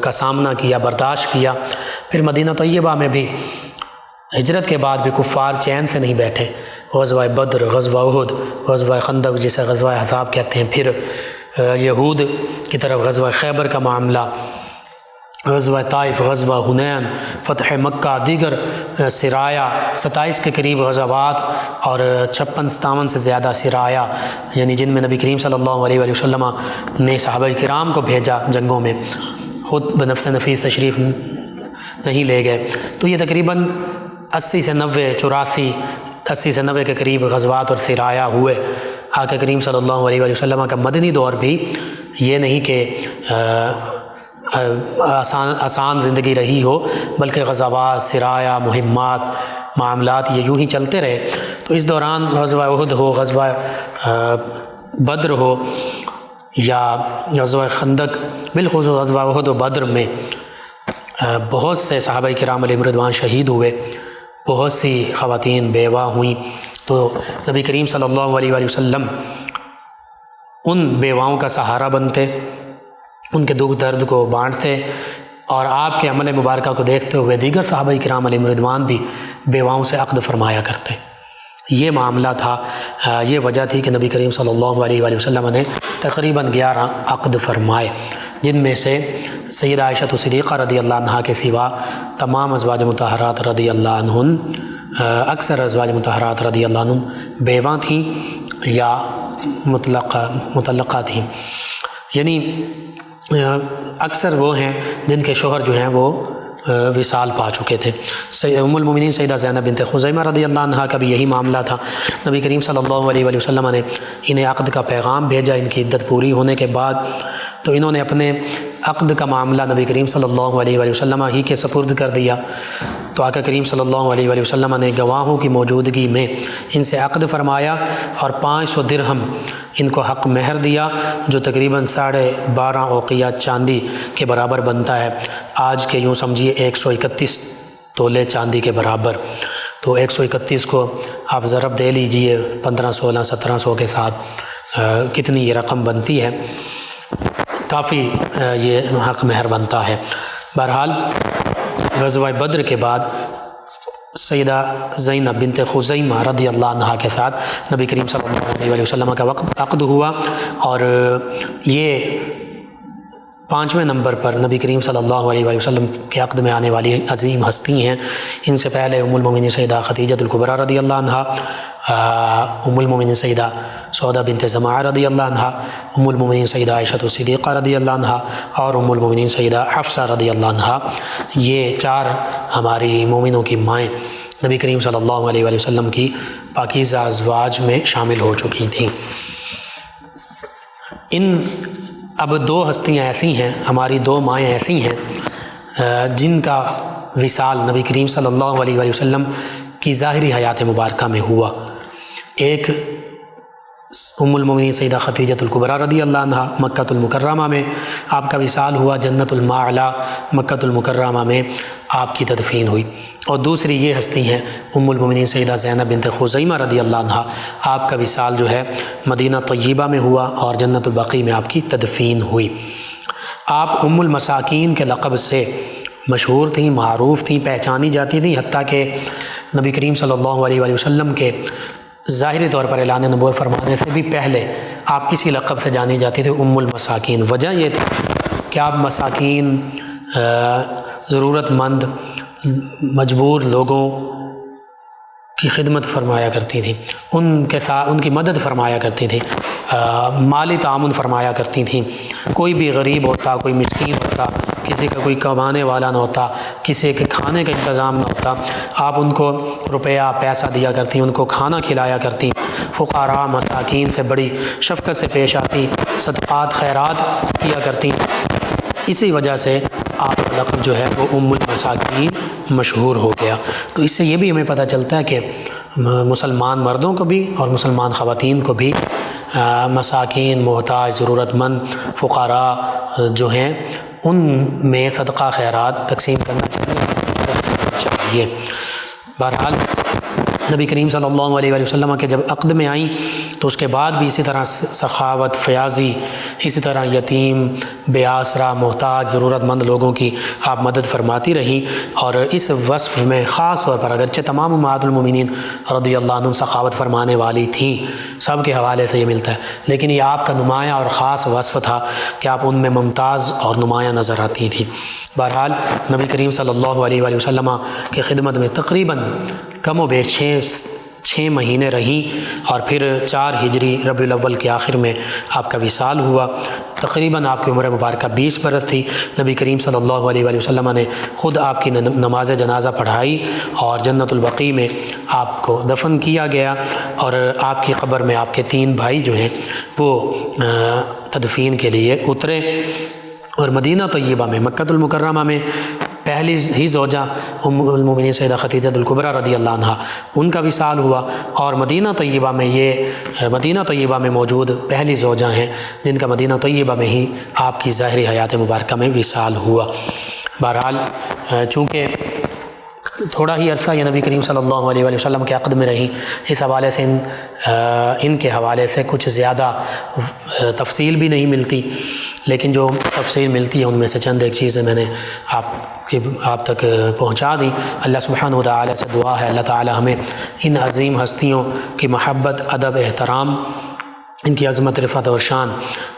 کا سامنا کیا، برداشت کیا۔ پھر مدینہ طیبہ میں بھی ہجرت کے بعد بھی کفار چین سے نہیں بیٹھے، غزوہ بدر، غزوہ احد، غزوہ خندق جسے غزوہ احزاب کہتے ہیں، پھر یہود کی طرف غزوہ خیبر کا معاملہ، غزوہ طائف، غزوہ حنین، فتح مکہ، دیگر سرایا، 27 کے قریب غزوات اور 56-57 سے زیادہ سرایا، یعنی جن میں نبی کریم صلی اللہ علیہ وآلہ وسلم نے صحابہ کرام کو بھیجا جنگوں میں، خود بنفس نفیس تشریف نہیں لے گئے۔ تو یہ تقریباً 80 سے 90 کے قریب غزوات اور سرایا ہوئے۔ آقا کریم صلی اللہ علیہ وآلہ وسلم کا مدنی دور بھی یہ نہیں کہ آسان زندگی رہی ہو، بلکہ غزوات، سرایا، مہمات، معاملات یہ یوں ہی چلتے رہے۔ تو اس دوران غزوہ احد ہو، غزوہ بدر ہو یا غزوہ خندق، بالخصوص غزوہ احد و بدر میں بہت سے صحابہ کرام علیہم رضوان شہید ہوئے، بہت سی خواتین بیوہ ہوئیں۔ تو نبی کریم صلی اللہ علیہ وآلہ وسلم ان بیواؤں کا سہارا بنتے، ان کے دکھ درد کو بانٹتے، اور آپ کے عمل مبارکہ کو دیکھتے ہوئے دیگر صحابہ کرام علیہم رضوان بھی بیواؤں سے عقد فرمایا کرتے۔ یہ معاملہ تھا، یہ وجہ تھی کہ نبی کریم صلی اللہ علیہ وآلہ وسلم نے تقریباً 11 عقد فرمائے، جن میں سے سیدہ عائشہ صدیقہ رضی اللہ عنہا کے سوا تمام ازواج مطہرات رضی اللہ عنہن، اکثر ازواج مطہرات رضی اللہ عنہن بیواں تھیں یا مطلقہ تھیں، یعنی اکثر وہ ہیں جن کے شوہر جو ہیں وہ وصال پا چکے تھے۔ ام المومنین سیدہ زینب بنت خزیمہ رضی اللہ عنہا کا بھی یہی معاملہ تھا۔ نبی کریم صلی اللہ علیہ وآلہ وسلم نے انہیں عقد کا پیغام بھیجا ان کی عدت پوری ہونے کے بعد، تو انہوں نے اپنے عقد کا معاملہ نبی کریم صلی اللہ علیہ وآلہ وسلم ہی کے سپرد کر دیا۔ تو آقا کریم صلی اللہ علیہ وآلہ وسلم نے گواہوں کی موجودگی میں ان سے عقد فرمایا اور 500 درہم ان کو حق مہر دیا، جو تقریباً 12.5 اوقیہ چاندی کے برابر بنتا ہے، آج کے یوں سمجھیے 131 تولے چاندی کے برابر۔ تو 131 کو آپ ضرب دے لیجئے 1500، 1600، 1700 کے ساتھ کتنی یہ رقم بنتی ہے، کافی یہ حق مہر بنتا ہے۔ بہرحال غزوہ بدر کے بعد سیدہ زینب بنت خزیمہ رضی اللہ عنہا کے ساتھ نبی کریم صلی اللہ علیہ وسلم کا عقد ہوا، اور یہ 5ویں نمبر پر نبی کریم صلی اللہ علیہ وسلم کے عقد میں آنے والی عظیم ہستی ہیں۔ ان سے پہلے ام المومنین سیدہ خدیجہ الکبریٰ رضی اللہ عنہا، ام المومنین سیدہ سودہ بنت زمعہ رضی اللہ عنہا، ام المومنین سیدہ عائشہ الصدیقہ رضی اللہ عنہا، اور ام المومنین سیدہ حفصہ رضی اللہ عنہا۔ یہ 4 ہماری مومنوں کی مائیں نبی کریم صلی اللہ علیہ وسلم کی پاکیزہ ازواج میں شامل ہو چکی تھیں۔ اب 2 ہستیاں ایسی ہیں، ہماری 2 مائیں ایسی ہیں جن کا وصال نبی کریم صلی اللہ علیہ وسلم کی ظاہری حیات مبارکہ میں ہوا۔ ایک ام المومنین سیدہ خدیجہ الکبریٰ رضی اللہ عنہا مکہ المکرمہ میں آپ کا وصال ہوا، جنت المعلا مکہ المکرمہ میں آپ کی تدفین ہوئی، اور دوسری یہ ہستی ہیں ام المومنین سیدہ زینب بنت خزیمہ رضی اللہ عنہا، آپ کا وصال جو ہے مدینہ طیبہ میں ہوا اور جنت البقیع میں آپ کی تدفین ہوئی۔ آپ ام المساکین کے لقب سے مشہور تھیں، معروف تھیں، پہچانی جاتی تھیں، حتیٰ کہ نبی کریم صلی اللہ علیہ وسلم کے ظاہری طور پر اعلان نبوت فرمانے سے بھی پہلے آپ اسی لقب سے جانی جاتی تھی، ام المساکین۔ وجہ یہ تھی کہ آپ مساکین، ضرورت مند، مجبور لوگوں کی خدمت فرمایا کرتی تھیں، ان کے ساتھ ان کی مدد فرمایا کرتی تھیں، مالی تعاون فرمایا کرتی تھیں۔ کوئی بھی غریب ہوتا، کوئی مسکین ہوتا، کسی کا کوئی کمانے والا نہ ہوتا، کسی کے کھانے کا انتظام نہ ہوتا، آپ ان کو روپیہ پیسہ دیا کرتی، ان کو کھانا کھلایا کرتی، فقراء مساکین سے بڑی شفقت سے پیش آتی، صدقات خیرات کیا کرتی۔ اسی وجہ سے آپ کا لقب جو ہے وہ ام المساکین مشہور ہو گیا۔ تو اس سے یہ بھی ہمیں پتہ چلتا ہے کہ مسلمان مردوں کو بھی اور مسلمان خواتین کو بھی مساکین، محتاج، ضرورت مند، فقراء جو ہیں ان میں صدقہ خیرات تقسیم کرنا چاہیے۔ بہرحال نبی کریم صلی اللہ علیہ وسلم کے جب عقد میں آئیں تو اس کے بعد بھی اسی طرح سخاوت، فیاضی، اسی طرح یتیم، بے آسرا، محتاج، ضرورت مند لوگوں کی آپ مدد فرماتی رہیں، اور اس وصف میں خاص طور پر اگرچہ تمام امہات المومنین رضی اللہ عنہم سخاوت فرمانے والی تھیں، سب کے حوالے سے یہ ملتا ہے، لیکن یہ آپ کا نمایاں اور خاص وصف تھا کہ آپ ان میں ممتاز اور نمایاں نظر آتی تھیں۔ بہرحال نبی کریم صلی اللہ علیہ وسلم کی خدمت میں تقریباً کم و بیش 6 مہینے رہیں، اور پھر 4 ہجری ربیع الاول کے آخر میں آپ کا وصال ہوا۔ تقریباً آپ کی عمر مبارکہ 20 برس تھی۔ نبی کریم صلی اللہ علیہ وسلم نے خود آپ کی نماز جنازہ پڑھائی اور جنت البقیع میں آپ کو دفن کیا گیا، اور آپ کی قبر میں آپ کے 3 بھائی جو ہیں وہ تدفین کے لیے اترے، اور مدینہ طیبہ میں مکہ المکرمہ میں پہلی ہی زوجہ ام المومنین سیدہ خدیجہ الکبریٰ رضی اللہ عنہا ان کا وصال ہوا، اور مدینہ طیبہ میں موجود پہلی زوجہ ہیں جن کا مدینہ طیبہ میں ہی آپ کی ظاہری حیات مبارکہ میں وصال ہوا۔ بہرحال چونکہ تھوڑا ہی عرصہ یہ نبی کریم صلی اللہ علیہ وسلم کے عقد میں رہیں، اس حوالے سے ان کے حوالے سے کچھ زیادہ تفصیل بھی نہیں ملتی، لیکن جو تفصیل ملتی ہے ان میں سے چند ایک چیزیں میں نے آپ تک پہنچا دیں۔ اللہ سبحانہ وتعالی سے دعا ہے اللہ تعالی ہمیں ان عظیم ہستیوں کی محبت، ادب، احترام، ان کی عظمت، رفعت اور شان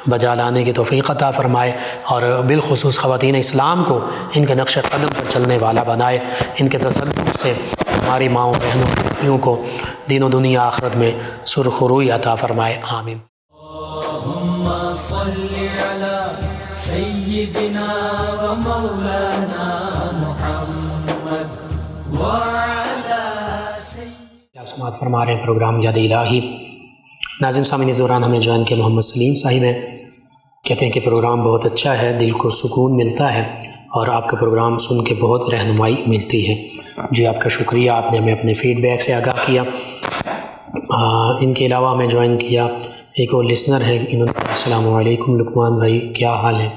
بجا لانے کی توفیق عطا فرمائے، اور بالخصوص خواتین اسلام کو ان کے نقش قدم پر چلنے والا بنائے۔ ان کے تصدق سے ہماری ماؤں، بہنوں، بیٹیوں کو دین و دنیا آخرت میں سرخروئی عطا فرمائے، آمین۔ اللهم صل على سيدنا ومولانا محمد وعلى سيدنا۔ آپ سماعت فرما رہے ہیں پروگرام یاد الہی۔ ناظرین سامعین دوران ہمیں جوائن کے محمد سلیم صاحب ہیں، کہتے ہیں کہ پروگرام بہت اچھا ہے، دل کو سکون ملتا ہے، اور آپ کا پروگرام سن کے بہت رہنمائی ملتی ہے۔ جی آپ کا شکریہ، آپ نے ہمیں اپنے فیڈ بیک سے آگاہ کیا۔ ان کے علاوہ ہمیں جوائن کیا ایک اور لسنر ہے، انہوں نے السلام علیکم لقمان بھائی، کیا حال ہے؟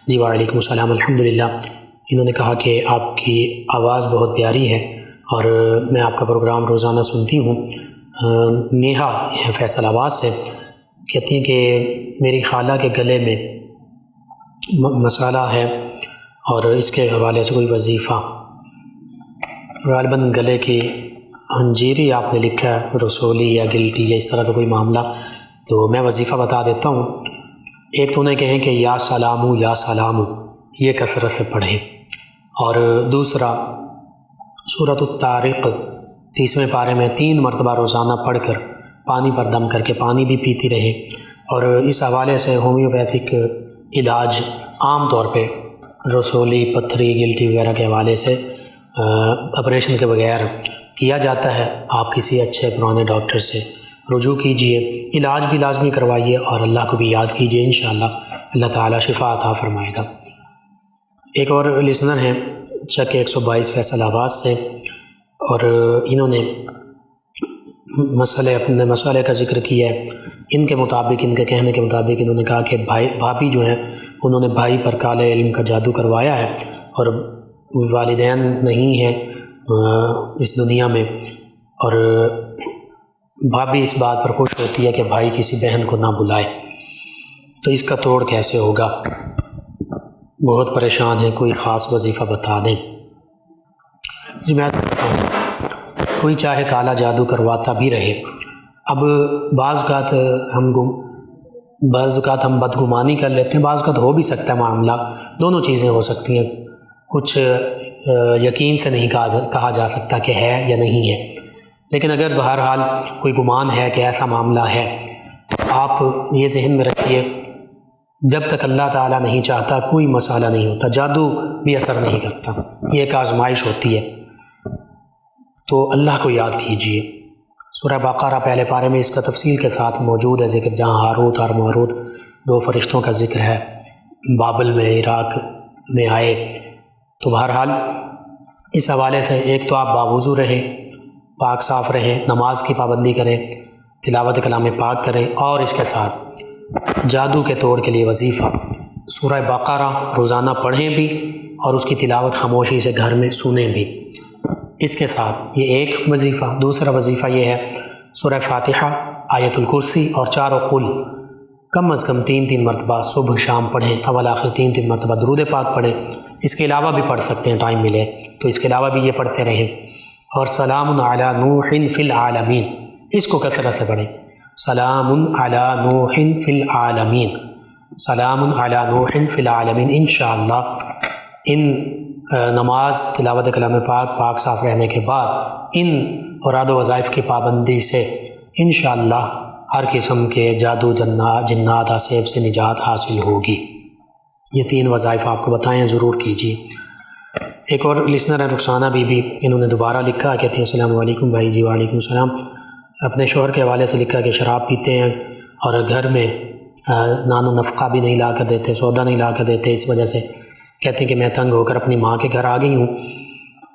جی وعلیکم السلام، الحمدللہ۔ انہوں نے کہا کہ آپ کی آواز بہت پیاری ہے اور میں آپ کا پروگرام روزانہ سنتی ہوں۔ نیہا فیصل آباد سے کہتی ہیں کہ میری خالہ کے گلے میں مسئلہ ہے اور اس کے حوالے سے کوئی وظیفہ غالباً گلے کی ہنجیری آپ نے لکھا ہے، رسولی یا گلٹی یا اس طرح کا کوئی معاملہ، تو میں وظیفہ بتا دیتا ہوں۔ ایک تو انہیں کہیں کہ یا سلامو یہ کثرت سے پڑھیں، اور دوسرا سورۃ الطارق 30ویں پارے میں 3 مرتبہ روزانہ پڑھ کر پانی پر دم کر کے پانی بھی پیتی رہیں۔ اور اس حوالے سے ہومیوپیتھک علاج عام طور پہ رسولی، پتھری، گلٹی وغیرہ کے حوالے سے آپریشن کے بغیر کیا جاتا ہے۔ آپ کسی اچھے پرانے ڈاکٹر سے رجوع کیجئے، علاج بھی لازمی کروائیے اور اللہ کو بھی یاد کیجئے، انشاءاللہ اللہ تعالیٰ شفا عطا فرمائے گا۔ ایک اور لسنر ہیں چک 122 فیصل آباد سے، اور انہوں نے اپنے مسئلے کا ذکر کیا ہے۔ ان کے مطابق، ان کے کہنے کے مطابق انہوں نے کہا کہ بھابی جو ہیں انہوں نے بھائی پر کالے علم کا جادو کروایا ہے، اور والدین نہیں ہیں اس دنیا میں، اور بھابی اس بات پر خوش ہوتی ہے کہ بھائی کسی بہن کو نہ بلائے، تو اس کا توڑ کیسے ہوگا؟ بہت پریشان ہیں، کوئی خاص وظیفہ بتا دیں۔ جی میں سکتا ہوں، کوئی چاہے کالا جادو کرواتا بھی رہے، اب بعض اوقات ہم بدگمانی کر لیتے ہیں، بعض اوقات ہو بھی سکتا ہے معاملہ، دونوں چیزیں ہو سکتی ہیں، کچھ یقین سے نہیں کہا جا سکتا کہ ہے یا نہیں ہے، لیکن اگر بہرحال کوئی گمان ہے کہ ایسا معاملہ ہے تو آپ یہ ذہن میں رکھیے، جب تک اللہ تعالیٰ نہیں چاہتا کوئی مسئلہ نہیں ہوتا، جادو بھی اثر نہیں کرتا، یہ ایک آزمائش ہوتی ہے، تو اللہ کو یاد کیجئے۔ سورہ بقرہ پہلے پارے میں اس کا تفصیل کے ساتھ موجود ہے ذکر، جہاں ہاروت اور ماروت 2 فرشتوں کا ذکر ہے، بابل میں، عراق میں آئے۔ تو بہرحال اس حوالے سے ایک تو آپ باوضو رہیں، پاک صاف رہیں، نماز کی پابندی کریں، تلاوت کلام پاک کریں، اور اس کے ساتھ جادو کے توڑ کے لیے وظیفہ سورہ بقرہ روزانہ پڑھیں بھی، اور اس کی تلاوت خاموشی سے گھر میں سنیں بھی۔ اس کے ساتھ یہ ایک وظیفہ۔ دوسرا وظیفہ یہ ہے سورہ فاتحہ، آیت الکرسی اور 4 قل کم از کم 3 مرتبہ صبح شام پڑھیں، اول آخر 3 مرتبہ درود پاک پڑھیں۔ اس کے علاوہ بھی پڑھ سکتے ہیں، ٹائم ملے تو اس کے علاوہ بھی یہ پڑھتے رہیں۔ اور سلام علی نوح فی العالمین، اس کو کثرت سے پڑھیں، سلام علی نوح فی العالمین، سلام علی نوح فی العالمین۔ انشاءاللہ ان نماز، تلاوت کلام پاک صاف رہنے کے بعد ان اوراد و وظائف کی پابندی سے انشاءاللہ ہر قسم کے جادو، جنات، آسیب سے نجات حاصل ہوگی۔ یہ 3 وظائف آپ کو بتائیں، ضرور کیجیے۔ ایک اور لسنر ہے رخسانہ بی بی، انہوں نے دوبارہ لکھا، کہتے ہیں السلام علیکم بھائی جی۔ وعلیکم السلام۔ اپنے شوہر کے حوالے سے لکھا کہ شراب پیتے ہیں اور گھر میں نان و نفقہ بھی نہیں لا کر دیتے، سودا نہیں لا کر دیتے، اس وجہ سے کہتے ہیں کہ میں تنگ ہو کر اپنی ماں کے گھر آ گئی ہوں۔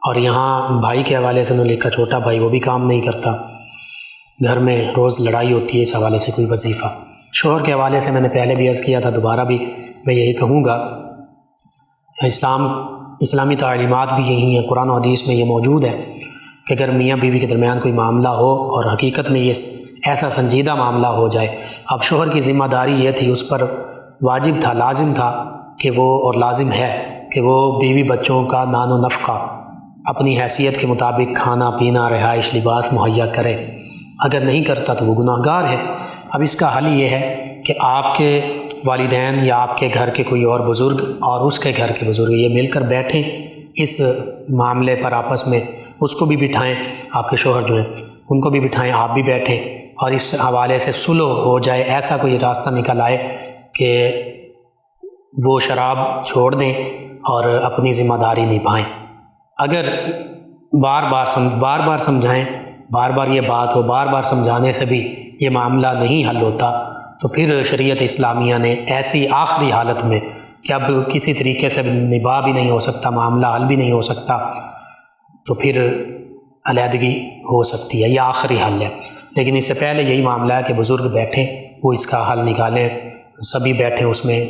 اور یہاں بھائی کے حوالے سے انہوں نے لکھا چھوٹا بھائی، وہ بھی کام نہیں کرتا، گھر میں روز لڑائی ہوتی ہے، اس حوالے سے کوئی وظیفہ۔ شوہر کے حوالے سے میں نے پہلے بھی عرض کیا تھا، دوبارہ بھی میں یہی کہوں گا، اسلامی تعلیمات بھی یہی ہیں، قرآن و حدیث میں یہ موجود ہے کہ اگر میاں بیوی کے درمیان کوئی معاملہ ہو اور حقیقت میں یہ ایسا سنجیدہ معاملہ ہو جائے، اب شوہر کی ذمہ داری یہ تھی، اس پر واجب تھا، لازم تھا کہ وہ، اور لازم ہے کہ وہ بیوی بچوں کا نان و نفقہ اپنی حیثیت کے مطابق کھانا پینا، رہائش، لباس مہیا کرے۔ اگر نہیں کرتا تو وہ گناہ گار ہے۔ اب اس کا حل یہ ہے کہ آپ کے والدین یا آپ کے گھر کے کوئی اور بزرگ اور اس کے گھر کے بزرگ یہ مل کر بیٹھیں اس معاملے پر، آپس میں اس کو بھی بٹھائیں، آپ کے شوہر جو ہیں ان کو بھی بٹھائیں، آپ بھی بیٹھیں، اور اس حوالے سے صلح ہو جائے، ایسا کوئی راستہ نکل آئے کہ وہ شراب چھوڑ دیں اور اپنی ذمہ داری نبھائیں۔ اگر بار بار سمجھائیں، بار بار یہ بات ہو، بار بار سمجھانے سے بھی یہ معاملہ نہیں حل ہوتا، تو پھر شریعت اسلامیہ نے ایسی آخری حالت میں کہ اب کسی طریقے سے نبھا بھی نہیں ہو سکتا، معاملہ حل بھی نہیں ہو سکتا، تو پھر علیحدگی ہو سکتی ہے، یہ آخری حل ہے۔ لیکن اس سے پہلے یہی معاملہ ہے کہ بزرگ بیٹھیں، وہ اس کا حل نکالیں، سبھی بیٹھیں اس میں،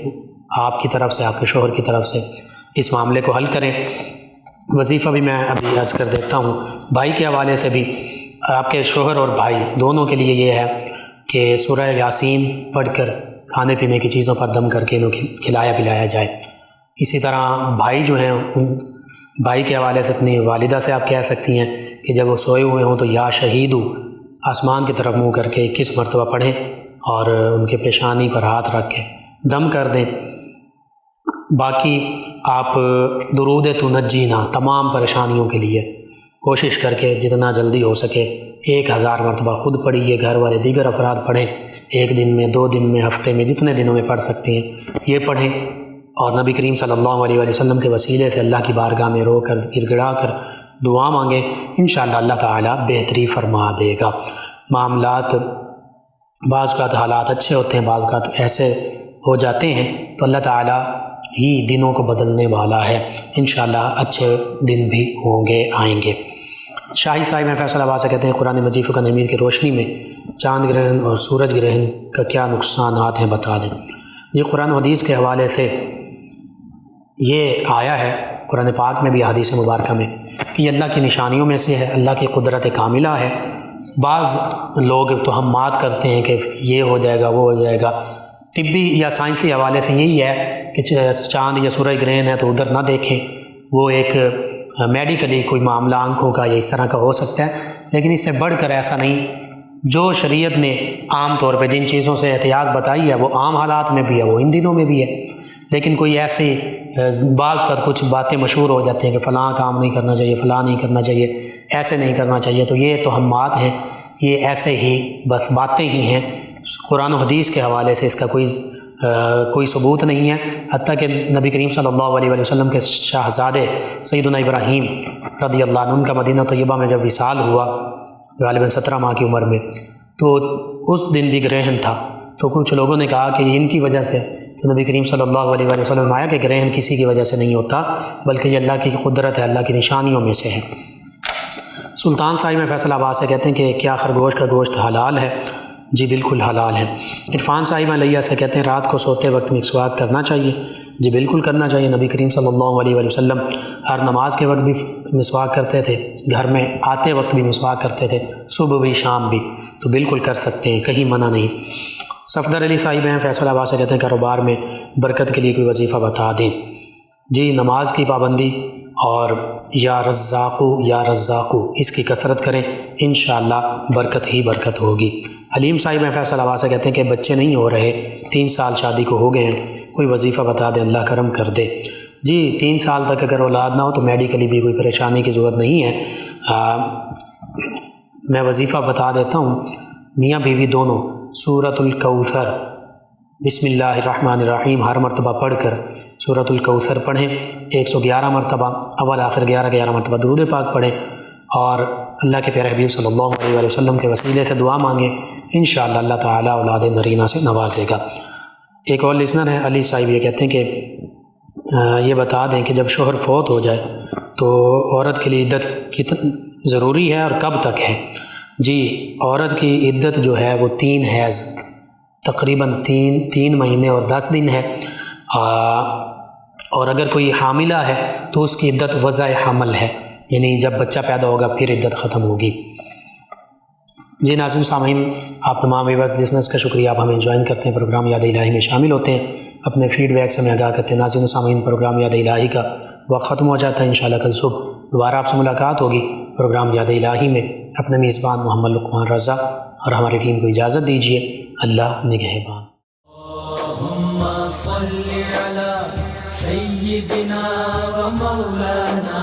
آپ کی طرف سے، آپ کے شوہر کی طرف سے اس معاملے کو حل کریں۔ وظیفہ بھی میں ابھی عرض کر دیتا ہوں۔ بھائی کے حوالے سے بھی آپ کے شوہر اور بھائی دونوں کے لیے یہ ہے کہ سورہ یاسین پڑھ کر کھانے پینے کی چیزوں پر دم کر کے انہیں کھلایا پلایا جائے۔ اسی طرح بھائی جو ہیں بھائی کے حوالے سے اپنی والدہ سے آپ کہہ سکتی ہیں کہ جب وہ سوئے ہوئے ہوں تو یا شہید آسمان کی طرف منہ کر کے 21 مرتبہ پڑھیں اور ان کے پیشانی پر ہاتھ رکھ کے دم کر دیں۔ باقی آپ درود تنجینا تمام پریشانیوں کے لیے کوشش کر کے جتنا جلدی ہو سکے 1000 مرتبہ خود پڑھیے، گھر والے دیگر افراد پڑھیں، 1 دن میں 2 دن میں ہفتے میں جتنے دنوں میں پڑھ سکتے ہیں یہ پڑھیں، اور نبی کریم صلی اللہ علیہ وآلہ وسلم کے وسیلے سے اللہ کی بارگاہ میں رو کر گر گڑا کر دعا مانگیں، انشاءاللہ اللہ تعالیٰ بہتری فرما دے گا۔ معاملات بعض اوقات حالات اچھے ہوتے ہیں، بعض اوقات ایسے ہو جاتے ہیں، تو اللہ تعالیٰ ہی دنوں کو بدلنے والا ہے، انشاءاللہ اچھے دن بھی ہوں گے، آئیں گے۔ شاہی صاحب میں فیصل آباد سے کہتے ہیں قرآن مجید فقہ امیر کی روشنی میں چاند گرہن اور سورج گرہن کا کیا نقصانات ہیں بتا دیں۔ یہ قرآن و حدیث کے حوالے سے یہ آیا ہے قرآن پاک میں بھی حدیث مبارکہ میں کہ یہ اللہ کی نشانیوں میں سے ہے، اللہ کی قدرت کاملہ ہے۔ بعض لوگ توہمات کرتے ہیں کہ یہ ہو جائے گا وہ ہو جائے گا، طبی یا سائنسی حوالے سے یہی ہے کہ چاند یا سورج گرہن ہے تو ادھر نہ دیکھیں، وہ ایک میڈیکلی کوئی معاملہ آنکھوں کا یا اس طرح کا ہو سکتا ہے، لیکن اس سے بڑھ کر ایسا نہیں۔ جو شریعت نے عام طور پہ جن چیزوں سے احتیاط بتائی ہے وہ عام حالات میں بھی ہے، وہ ان دنوں میں بھی ہے، لیکن کوئی ایسی بعض کا کچھ باتیں مشہور ہو جاتی ہیں کہ فلاں کام نہیں کرنا چاہیے، فلاں نہیں کرنا چاہیے، ایسے نہیں کرنا چاہیے، تو یہ توہمات ہیں، یہ ایسے ہی بس باتیں ہی ہیں۔ قرآن و حدیث کے حوالے سے اس کا کوئی ثبوت نہیں ہے، حتیٰ کہ نبی کریم صلی اللہ علیہ وآلہ وسلم کے شاہزادے سیدنا ابراہیم رضی اللہ عنہ کا مدینہ طیبہ میں جب وصال ہوا غالباً 17 ماہ کی عمر میں، تو اس دن بھی گرہن تھا، تو کچھ لوگوں نے کہا کہ ان کی وجہ سے، تو نبی کریم صلی اللہ علیہ وآلہ وسلم نے آیا کہ گرہن کسی کی وجہ سے نہیں ہوتا بلکہ یہ اللہ کی قدرت ہے، اللہ کی نشانیوں میں سے ہے۔ سلطان صاحب میں فیصل آباد سے کہتے ہیں کہ کیا خرگوش کا گوشت حلال ہے؟ جی بالکل حلال ہے۔ عرفان صاحب علیہ سے کہتے ہیں رات کو سوتے وقت مسواک کرنا چاہیے؟ جی بالکل کرنا چاہیے، نبی کریم صلی اللہ علیہ وآلہ وسلم ہر نماز کے وقت بھی مسواک کرتے تھے، گھر میں آتے وقت بھی مسواک کرتے تھے، صبح بھی شام بھی، تو بالکل کر سکتے ہیں، کہیں منع نہیں۔ صفدر علی صاحب ہیں فیصل آباد سے کہتے ہیں کاروبار میں برکت کے لیے کوئی وظیفہ بتا دیں۔ جی نماز کی پابندی اور یا رزاقو اس کی کثرت کریں، انشاءاللہ برکت ہی برکت ہوگی۔ حلیم صاحب ہیں فیصل آباد سے کہتے ہیں کہ بچے نہیں ہو رہے، 3 سال شادی کو ہو گئے ہیں، کوئی وظیفہ بتا دیں، اللہ کرم کر دے۔ جی 3 سال تک اگر اولاد نہ ہو تو میڈیکلی بھی کوئی پریشانی کی ضرورت نہیں ہے۔ میں وظیفہ بتا دیتا ہوں، میاں بیوی دونوں سورۃ الکوثر بسم اللہ الرحمن الرحیم ہر مرتبہ پڑھ کر سورۃ الکوثر پڑھیں، 111 مرتبہ، اول آخر 11 مرتبہ درود پاک پڑھیں، اور اللہ کے پیارے حبیب صلی اللہ علیہ وآلہ وسلم کے وسیلے سے دعا مانگیں، انشاءاللہ اللہ تعالیٰ اولاد نرینہ سے نوازے گا۔ ایک اور لسنر ہے علی صاحب، یہ کہتے ہیں کہ یہ بتا دیں کہ جب شوہر فوت ہو جائے تو عورت کے لیے عدت کتنی ضروری ہے اور کب تک ہے؟ جی عورت کی عدت جو ہے وہ 3 حیض تقریباً 3 مہینے اور 10 دن ہے، اور اگر کوئی حاملہ ہے تو اس کی عدت وضع حمل ہے، یعنی جب بچہ پیدا ہوگا پھر عدت ختم ہوگی۔ جی ناظرین سامعین، آپ تمام ویورز لسنرز کا شکریہ، آپ ہمیں جوائن کرتے ہیں، پروگرام یاد الہی میں شامل ہوتے ہیں، اپنے فیڈ بیک سے ہمیں آگاہ کرتے ہیں۔ ناظرین سامعین پروگرام یاد الہی کا وقت ختم ہو جاتا ہے، انشاءاللہ کل صبح دوبارہ آپ سے ملاقات ہوگی پروگرام یاد الہی میں۔ اپنے میزبان محمد لقمان رضا اور ہماری ٹیم کو اجازت دیجیے، اللہ نگہبان۔ اللہم صل علی سیدنا و مولانا